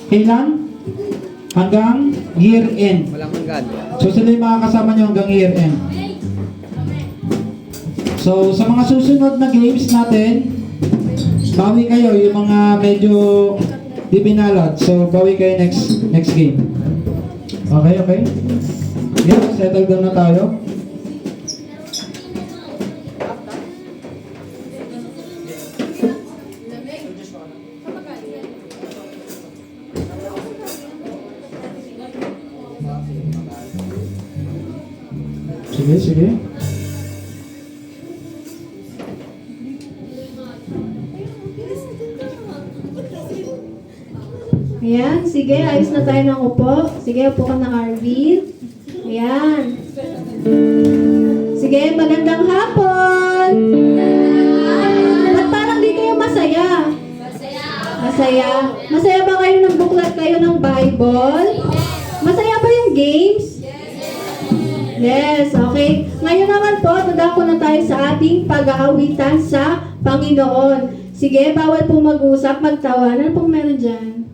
Kailan? Hanggang year end. Walang hanggan. So sila yung makakasama nyo hanggang year end. So sa mga susunod na games natin, bawi kayo yung mga medyo di pinalad. So bawi kayo next game. Okay? Yeah, settle down na tayo. Sige. Ayan, sige, ayos na tayo ng upo. Sige, upo ka ng Arvin. Ayan. Sige, magandang hapon. Ba't parang di kayo masaya? Masaya. Masaya ba kayo ng buklat kayo ng Bible? Masaya ba yung games? Yes, okay. Ngayon naman po, dadako na tayo sa ating pag-aawitan sa Panginoon. Sige, bawal po mag-usap, magtawa. Ano pong meron dyan?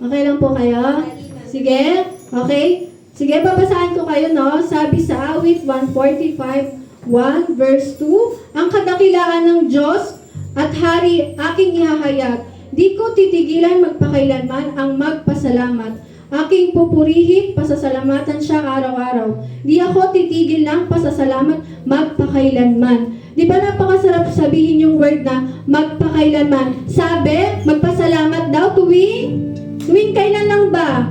Okay lang po kayo? Sige? Okay? Sige, babasahin ko kayo, no? Sabi sa awit 145, 1 verse 2, ang kadakilaan ng Diyos at Hari aking ihahayag. Di ko titigilan magpakailanman ang magpasalamat. Aking pupurihin, pasasalamatan siya araw-araw. Di ako titigil lang pasasalamat magpakailanman. Di ba napakasarap sabihin yung word na magpakailanman? Sabi, magpasalamat daw tuwing kailan lang ba?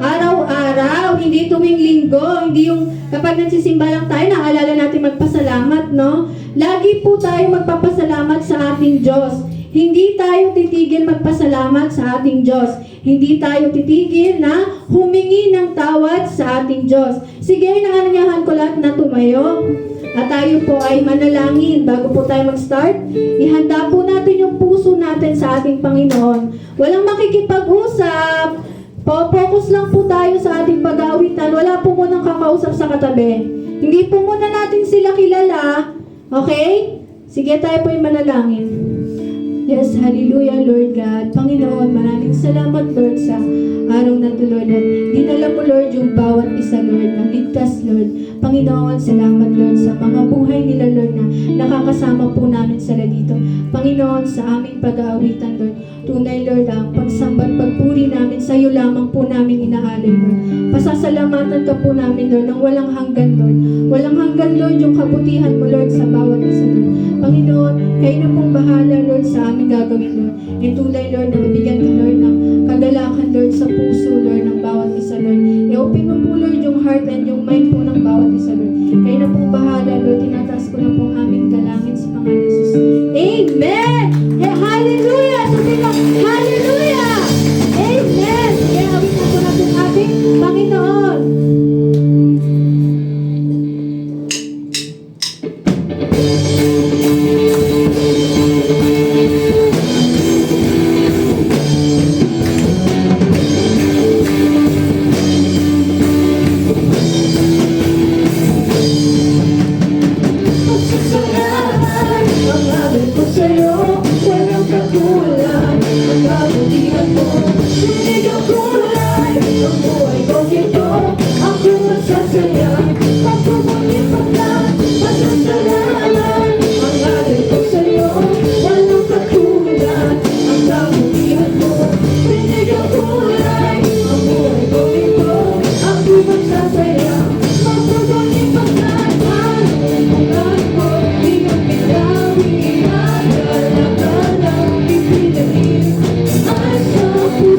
Araw-araw, hindi tuwing linggo, hindi yung kapag nagsisimba lang tayo, naalala natin magpasalamat, no? Lagi po tayo magpapasalamat sa ating Diyos. Hindi tayo titigil magpasalamat sa ating Diyos. Hindi tayo titigil na humingi ng tawad sa ating Diyos. Sige, naanyahan ko lahat na tumayo. At tayo po ay manalangin. Bago po tayo mag-start, ihanda po natin yung puso natin sa ating Panginoon. Walang makikipag-usap. Focus lang po tayo sa ating pag-aawitan. Wala po munang kakausap sa katabi. Hindi po muna natin sila kilala. Okay? Sige, tayo po ay manalangin. Yes, hallelujah, Lord God. Panginoon, maraming salamat, Lord, sa araw na ito, Lord. At dinala mo, Lord, yung bawat isa, Lord, na ligtas, Lord. Panginoon, salamat, Lord, sa mga buhay nila, Lord, na nakakasama po namin sila dito. Panginoon, sa aming pag-aawitan, Lord, tunay, Lord, ang pagsambat, pagpuri namin, sa iyo lamang po namin inaalay, Lord. Pasasalamatan ka po namin, Lord, ng walang hanggan, Lord. Walang hanggan, Lord, yung kabutihan mo, Lord, sa bawat isa, Lord. Panginoon, kayo na pong bahala, Lord, sa aming gagawin, Lord. Itulay, Lord, na bibigyan ka, Lord, ng kagalakan, Lord, sa puso, Lord, ng bawat isa, Lord. I-open mo po, Lord, yung heart and yung mind po ng bawat isa, Lord. Kayo na pong bahala, Lord. Tinataas ko na po ang aming dalangin sa Panginoon Jesus. Amen! Hey, hallelujah! Sabi na, hallelujah! Amen! Kaya awit na po natin ating Panginoon.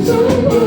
So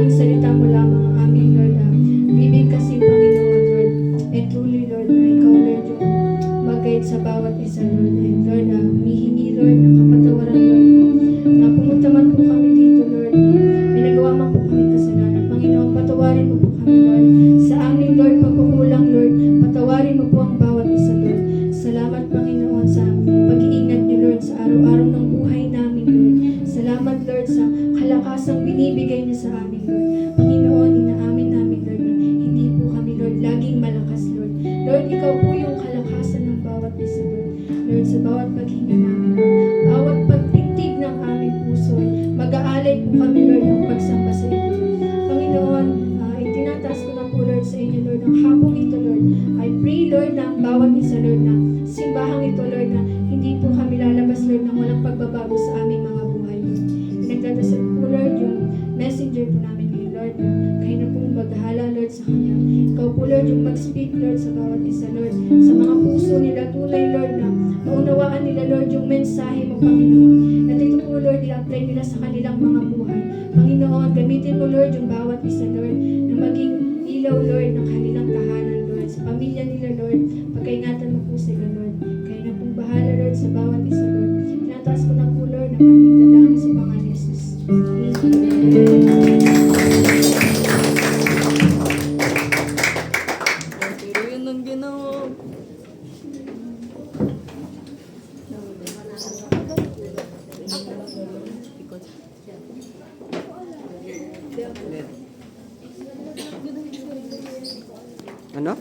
tanging salita mo lamang ang aming Lord bibig kasi Panginoon Lord. And truly Lord na ikaw Lord yung mag-guide sa bawat isa Lord. And Lord humihingi Lord ng kapatawaran Lord na pumunta man po kami dito Lord. May nagawa man po kami kasalanan. Panginoon, patawarin mo po kami Lord. Sa aming Lord pagkukulang Lord, patawarin mo po ang bawat isa Lord. Salamat Panginoon sa pag-iingat niyo Lord sa araw-araw ng buhay namin Lord. Salamat Lord sa kalakasang binibigay niyo sa amin Lord. Panginoon, inaamin namin Lord na hindi po kami Lord laging malakas Lord. Lord, ikaw po yung kalakasan ng bawat isa Lord. Lord, sa bawat paghinga namin Lord, bawat pagtigtig ng aming puso, mag-aalay po kami Lord ng pagsamba sa inyo Lord. Panginoon, itinataas ko na po Lord sa inyo Lord ang hapong ito Lord. I pray Lord na ang bawat isa Lord na simbahang ito Lord na hindi po kami lalabas Lord ng walang pagbabago sa aming mga buhay Lord. Pinagdadasal po Lord yung messenger po namin ngayon Lord na kayo na pong maghala Lord sa kanya. Ikaw po Lord yung mag-speak Lord sa bawat isa Lord. Sa mga puso nila tunay Lord na maunawaan nila Lord yung mensahe mo Panginoon. At ito po Lord i-apply nila sa kanilang mga buhay. Panginoon, gamitin mo Lord yung bawat isa Lord na maging ilaw Lord ng kanilang tahanan Lord. Sa pamilya nila Lord, pagkaingatan mo po sila Lord. Kayo na pong bahala Lord sa bawat isa Lord. Tinataas ko na po Lord ang aming dalangin sa mga Jesus. Pero yun ang ginawa. Ano?